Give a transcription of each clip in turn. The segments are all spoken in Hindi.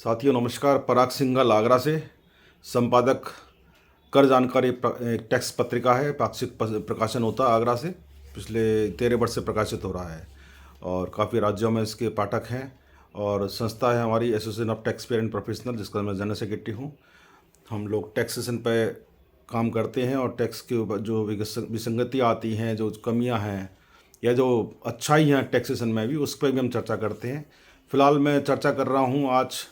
साथियों नमस्कार। पराग सिंघल आगरा से, संपादक कर जानकारी एक टैक्स पत्रिका है, पाक्षिक प्रकाशन होता है आगरा से। पिछले 13 वर्ष से प्रकाशित हो रहा है और काफ़ी राज्यों में इसके पाठक हैं। और संस्था है हमारी association of tax payer and professional, जिसका मैं जनरल सेक्रेटरी हूँ। हम लोग टैक्सेशन पे काम करते हैं और टैक्स के ऊपर जो विसंगतियाँ आती हैं, जो कमियाँ हैं या जो अच्छाई हैं टैक्सेशन में भी, उस पर भी हम चर्चा करते हैं। फ़िलहाल मैं चर्चा कर रहा हूँ आज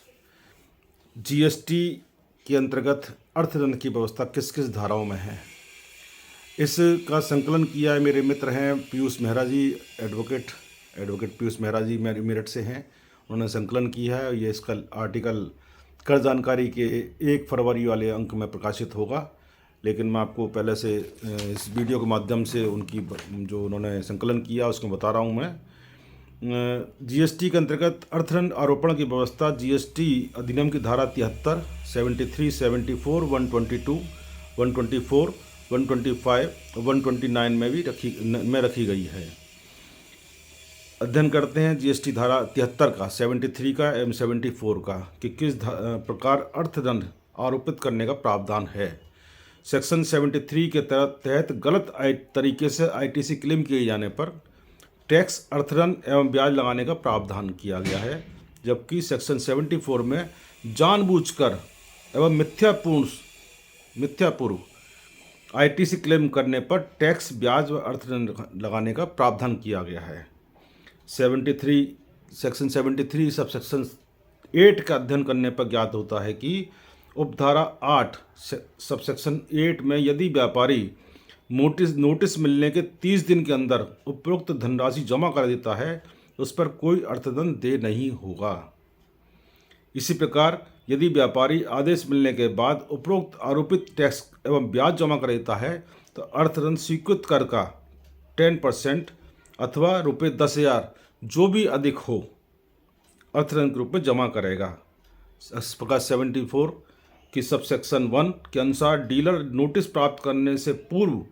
जीएसटी के अंतर्गत अर्थदंड की व्यवस्था किस किस धाराओं में है। इसका संकलन किया है मेरे मित्र हैं पीयूष मेहरा जी, एडवोकेट पीयूष मेहरा जी मेरठ से हैं। उन्होंने संकलन किया है। ये इसका आर्टिकल कर जानकारी के 1 फरवरी वाले अंक में प्रकाशित होगा, लेकिन मैं आपको पहले से इस वीडियो के माध्यम से उनकी जो उन्होंने संकलन किया उसको बता रहा हूँ। मैं जीएसटी के अंतर्गत अर्थदंड आरोपण की व्यवस्था जीएसटी अधिनियम की धारा 73, 73, 74, 122, 124, 125, 129 में भी रखी गई है। अध्ययन करते हैं जीएसटी धारा 73 का, 73 का एवं 74 का कि किस प्रकार अर्थदंड आरोपित करने का प्रावधान है। सेक्शन 73 के तहत गलत तरीके से आईटीसी क्लेम किए जाने पर टैक्स, अर्थदंड एवं ब्याज लगाने का प्रावधान किया गया है, जबकि सेक्शन 74 में जानबूझकर एवं मिथ्यापूर्व आईटीसी क्लेम करने पर टैक्स, ब्याज व अर्थदंड लगाने का प्रावधान किया गया है। सेक्शन 73 सबसेक्शन 8 का अध्ययन करने पर ज्ञात होता है कि उपधारा 8 सबसेक्शन 8 में यदि व्यापारी नोटिस मिलने के 30 दिन के अंदर उपरोक्त धनराशि जमा कर देता है तो उस पर कोई अर्थदंड देय नहीं होगा। इसी प्रकार यदि व्यापारी आदेश मिलने के बाद उपरोक्त आरोपित टैक्स एवं ब्याज जमा कर देता है तो अर्थदंड स्वीकृत कर का 10% अथवा ₹10,000 जो भी अधिक हो अर्थदंड के रूप में जमा करेगा। इस प्रकार 74 की सबसेक्शन 1 के अनुसार डीलर नोटिस प्राप्त करने से पूर्व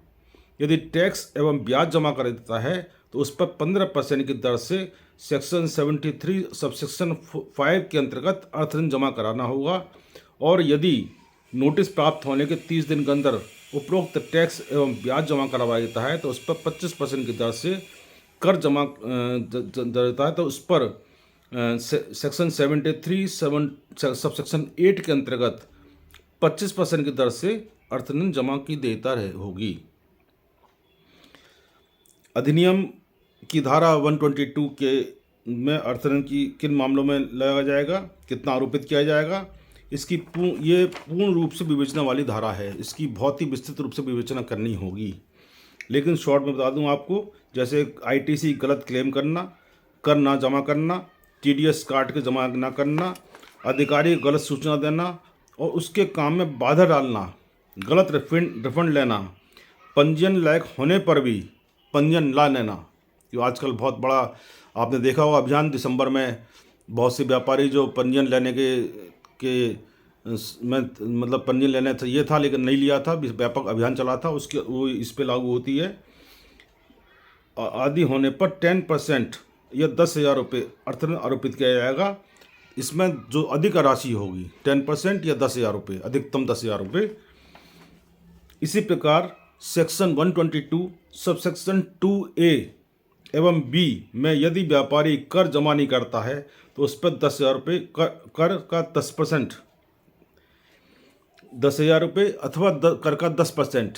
यदि टैक्स एवं ब्याज जमा कर देता है तो उस पर 15% की दर से सेक्शन 73 सबसेक्शन 5 के अंतर्गत अर्थदंड जमा कराना होगा। और यदि नोटिस प्राप्त होने के 30 दिन के अंदर उपरोक्त टैक्स एवं ब्याज जमा करवा देता है तो उस पर 25% की दर से कर जमा देता है तो उस पर सेक्शन 73 सबसेक्शन 8 के अंतर्गत 25% की दर से अर्थदंड जमा की देयता होगी। अधिनियम की धारा 122 के में अर्थदंड की किन मामलों में लगाया जाएगा, कितना आरोपित किया जाएगा, इसकी ये पूर्ण रूप से विवेचना वाली धारा है। इसकी बहुत ही विस्तृत रूप से विवेचना करनी होगी, लेकिन शॉर्ट में बता दूं आपको, जैसे आईटीसी गलत क्लेम करना जमा करना, टीडीएस काट के जमा ना करना, अधिकारी को गलत सूचना देना और उसके काम में बाधा डालना, गलत रिफंड लेना, पंजीयन लायक होने पर भी पंजीयन ला लेना। जो आजकल बहुत बड़ा आपने देखा होगा अभियान, दिसंबर में बहुत से व्यापारी जो पंजीयन लेने मतलब पंजीयन लेने ये था लेकिन नहीं लिया था, व्यापक अभियान चला था, उसके वो इस पे लागू होती है। आदि होने पर 10% या 10,000 रुपये अर्थदंड आरोपित किया जाएगा। इसमें जो अधिक राशि होगी 10% या 10,000 रुपये, अधिकतम 10,000 रुपये। इसी प्रकार सेक्शन 122 सबसेक्शन 2A एवं B में यदि व्यापारी कर जमा नहीं करता है तो उस पर 10,000 रुपये कर का 10%, 10,000 रुपये अथवा कर का 10%।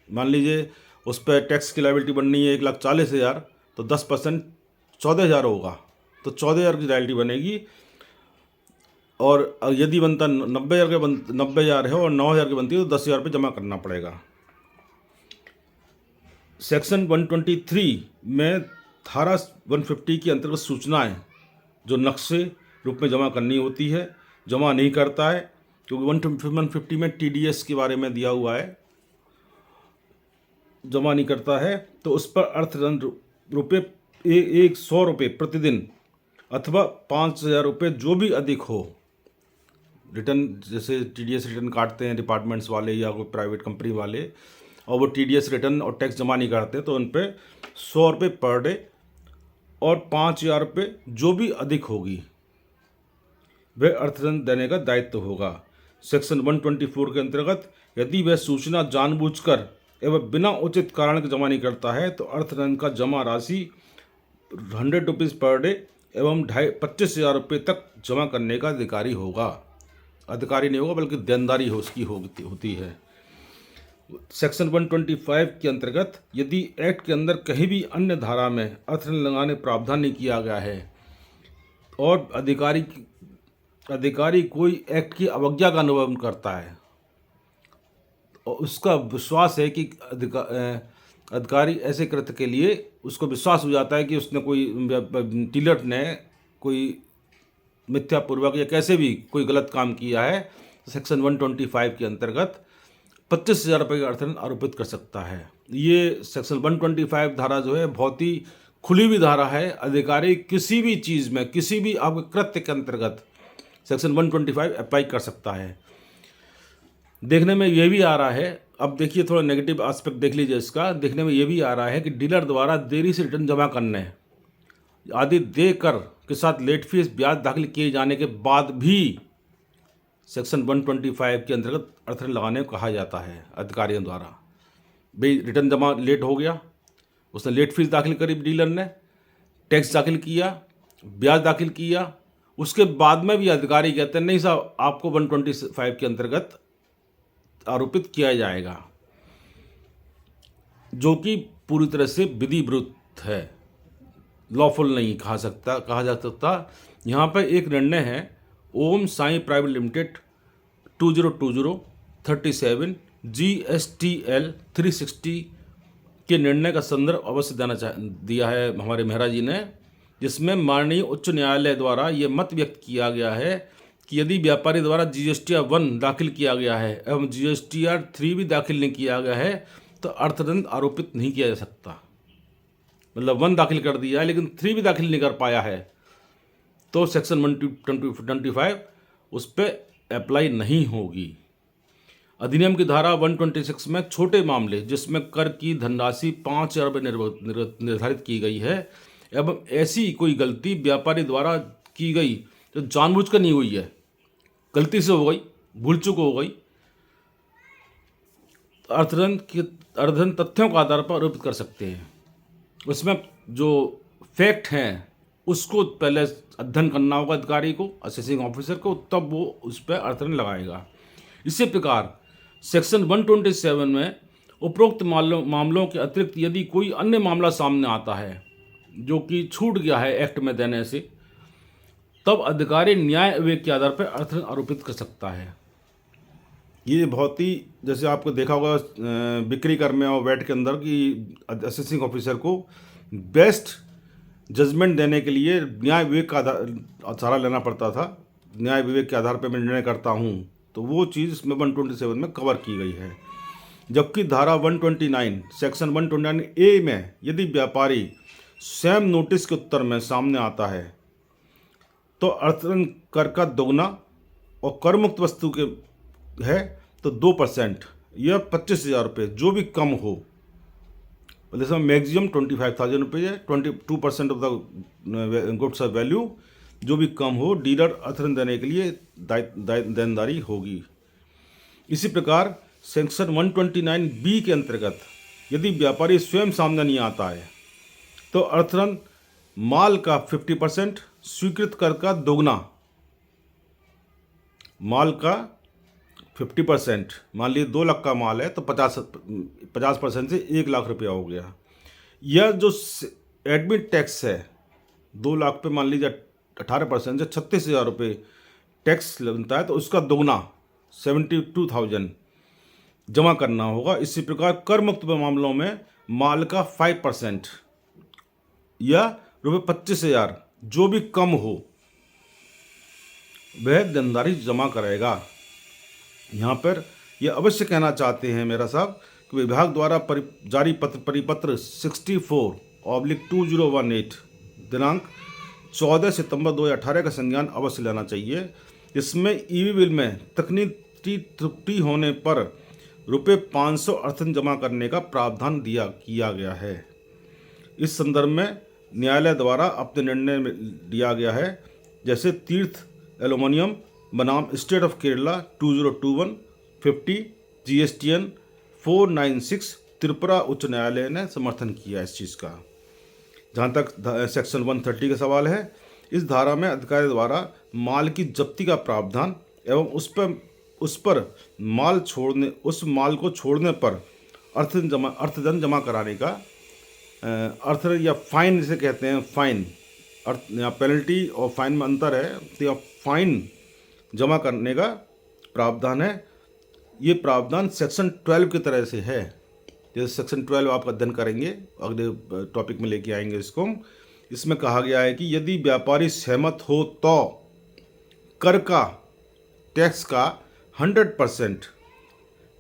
मान लीजिए उस पर टैक्स की लायबिलिटी बननी है 1,40,000 तो 10% 14,000 होगा, तो 14,000 की लायबिलिटी बनेगी। और यदि बनता 90,000 है और 9,000 की बनती है तो 10,000 रुपये जमा करना पड़ेगा। सेक्शन 123 में धारा 150 के अंतर्गत सूचनाएं जो नक्शे रूप में जमा करनी होती है, जमा नहीं करता है, क्योंकि 150 में टीडीएस के बारे में दिया हुआ है, जमा नहीं करता है तो उस पर अर्थदंड ₹100 प्रतिदिन अथवा 5,000 रुपये जो भी अधिक हो। रिटर्न, जैसे टीडीएस रिटर्न काटते हैं डिपार्टमेंट्स वाले या कोई प्राइवेट कंपनी वाले और वो टीडीएस रिटर्न और टैक्स जमा नहीं करते तो उन पर 100 रुपये पर डे और 5,000 रुपये जो भी अधिक होगी वह अर्थदंड देने का दायित्व होगा। सेक्शन 124 के अंतर्गत यदि वह सूचना जानबूझकर एवं बिना उचित कारण के जमा नहीं करता है तो अर्थदंड का जमा राशि 100 रुपीज़ पर डे एवं 25,000 रुपये तक जमा करने का अधिकारी होगा। अधिकारी नहीं होगा बल्कि देनदारी हो उसकी होती है। सेक्शन 125 के अंतर्गत यदि एक्ट के अंदर कहीं भी अन्य धारा में अर्थदंड लगाने प्रावधान नहीं किया गया है और अधिकारी कोई एक्ट की अवज्ञा का अनुभव करता है और उसका विश्वास है कि अधिकारी ऐसे कृत्य के लिए उसको विश्वास हो जाता है कि उसने कोई डीलर ने कोई मिथ्यापूर्वक या कैसे भी कोई गलत काम किया है तो सेक्शन 125 के अंतर्गत 25,000 रुपये का अर्थदंड आरोपित कर सकता है। ये सेक्शन 125 धारा जो है बहुत ही खुली हुई धारा है। अधिकारी किसी भी चीज़ में किसी भी आपके कृत्य के अंतर्गत सेक्शन 125 अप्लाई कर सकता है। देखने में ये भी आ रहा है, अब देखिए थोड़ा नेगेटिव एस्पेक्ट देख लीजिए इसका। देखने में ये भी आ रहा है कि डीलर द्वारा देरी से रिटर्न जमा करने आदि देकर के साथ लेट फीस ब्याज दाखिल किए जाने के बाद भी सेक्शन 125 के अंतर्गत अर्थदंड लगाने को कहा जाता है अधिकारियों द्वारा। भाई रिटर्न जमा लेट हो गया, उसने लेट फीस दाखिल करी, डीलर ने टैक्स दाखिल किया, ब्याज दाखिल किया, उसके बाद में भी अधिकारी कहते हैं नहीं साहब आपको 125 के अंतर्गत आरोपित किया जाएगा, जो कि पूरी तरह से विधि विरुद्ध है, लॉफुल नहीं कहा जा सकता। यहाँ पर एक निर्णय है ओम साई प्राइवेट लिमिटेड 2020-37 GSTL 360 के निर्णय का संदर्भ अवश्य दिया है हमारे मेहरा जी ने, जिसमें माननीय उच्च न्यायालय द्वारा ये मत व्यक्त किया गया है कि यदि व्यापारी द्वारा GSTR 1 दाखिल किया गया है एवं GSTR 3 भी दाखिल नहीं किया गया है तो अर्थदंड आरोपित नहीं किया जा सकता। मतलब 1 दाखिल कर दिया है लेकिन 3 भी दाखिल नहीं कर पाया है तो सेक्शन 125 उस पर अप्लाई नहीं होगी। अधिनियम की धारा 126 में छोटे मामले जिसमें कर की धनराशि 5,000 रुपये निर्धारित की गई है एवं ऐसी कोई गलती व्यापारी द्वारा की गई जो जानबूझकर नहीं हुई है, गलती से हो गई, भूल चूक हो गई, अर्थदंड तथ्यों के आधार पर आरोपित कर सकते हैं। उसमें जो फैक्ट हैं उसको पहले अध्ययन करना होगा अधिकारी को, असेसिंग ऑफिसर को, तब वो उस पर अर्थदंड लगाएगा। इसी प्रकार सेक्शन 127 में उपरोक्त मामलों के अतिरिक्त यदि कोई अन्य मामला सामने आता है जो कि छूट गया है एक्ट में देने से, तब अधिकारी न्याय विवेक के आधार पर अर्थदंड आरोपित कर सकता है। ये बहुत ही जैसे आपको देखा होगा बिक्री कर में और वैट के अंदर कि असेसिंग ऑफिसर को बेस्ट जजमेंट देने के लिए न्याय विवेक का सहारा लेना पड़ता था। न्याय विवेक के आधार पर मैं निर्णय करता हूँ, तो वो चीज़ इसमें 127 में कवर की गई है। जबकि धारा 129 सेक्शन 129A में यदि व्यापारी स्वयं नोटिस के उत्तर में सामने आता है तो अर्थदंड कर का दोगुना और कर मुक्त वस्तु के है तो 2% या 25,000 रुपये जो भी कम हो, जैसे मैक्सिमम 25,000 रुपये है, 22% of the goods of value जो भी कम हो, डीलर अर्थदंड देने के लिए देनदारी होगी। इसी प्रकार सेक्शन 129B के अंतर्गत यदि व्यापारी स्वयं सामने नहीं आता है तो अर्थदंड माल का 50%, स्वीकृत कर का दोगुना, माल का 50%, मान लीजिए 2 लाख का माल है तो 50% से 1 लाख रुपया हो गया। यह जो एडमिट टैक्स है 2 लाख पे मान लीजिए 18% से 36,000 रुपये टैक्स लगता है तो उसका दोगुना 72,000 जमा करना होगा। इसी प्रकार कर मुक्त मामलों में माल का 5% या ₹25,000 जो भी कम हो वह देनदारी जमा करेगा। यहाँ पर यह अवश्य कहना चाहते हैं मेरा साहब कि विभाग द्वारा जारी परिपत्र 64/2018 दिनांक 14 सितंबर 2018 का संज्ञान अवश्य लेना चाहिए। इसमें ईवी बिल में तकनीकी त्रुटि होने पर ₹500 अर्थदंड जमा करने का प्रावधान किया गया है। इस संदर्भ में न्यायालय द्वारा अपने निर्णय में दिया गया है, जैसे तीर्थ एलुमिनियम बनाम state of Kerala 2021-50 GSTN 496 Tripura उच्च न्यायालय ने समर्थन किया इस चीज़ का। जहाँ तक सेक्शन 130 का सवाल है, इस धारा में अधिकारी द्वारा माल की जब्ती का प्रावधान एवं उस पर उस माल को छोड़ने पर अर्थदंड जमा कराने का अर्थ या फाइन जिसे कहते हैं, फाइन या पेनल्टी और फाइन में अंतर है, तो या फाइन जमा करने का प्रावधान है। ये प्रावधान सेक्शन 12 की तरह से है। जैसे सेक्शन 12 आप अध्ययन करेंगे, अगले टॉपिक में लेके आएंगे इसको। इसमें कहा गया है कि यदि व्यापारी सहमत हो तो कर का टैक्स का 100%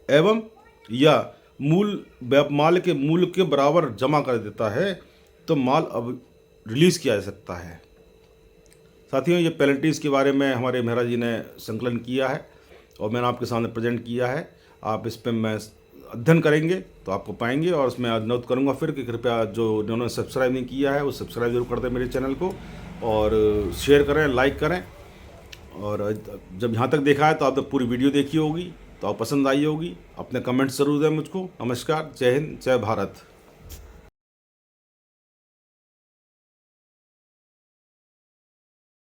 एवं या माल के मूल्य के बराबर जमा कर देता है तो माल अब रिलीज़ किया जा सकता है। साथियों, ये पेनल्टीज़ के बारे में हमारे मेहरा जी ने संकलन किया है और मैंने आपके सामने प्रेजेंट किया है। आप इस पर मैं अध्ययन करेंगे तो आपको पाएंगे, और उसमें अनुरोध करूंगा फिर कि कृपया जो जिन्होंने सब्सक्राइब नहीं किया है वो सब्सक्राइब जरूर कर दें मेरे चैनल को, और शेयर करें, लाइक करें। और जब यहाँ तक देखा है तो आपने पूरी वीडियो देखी होगी, तो आप पसंद आई होगी। अपने कमेंट्स ज़रूर दें मुझको। नमस्कार, जय हिंद, जय भारत।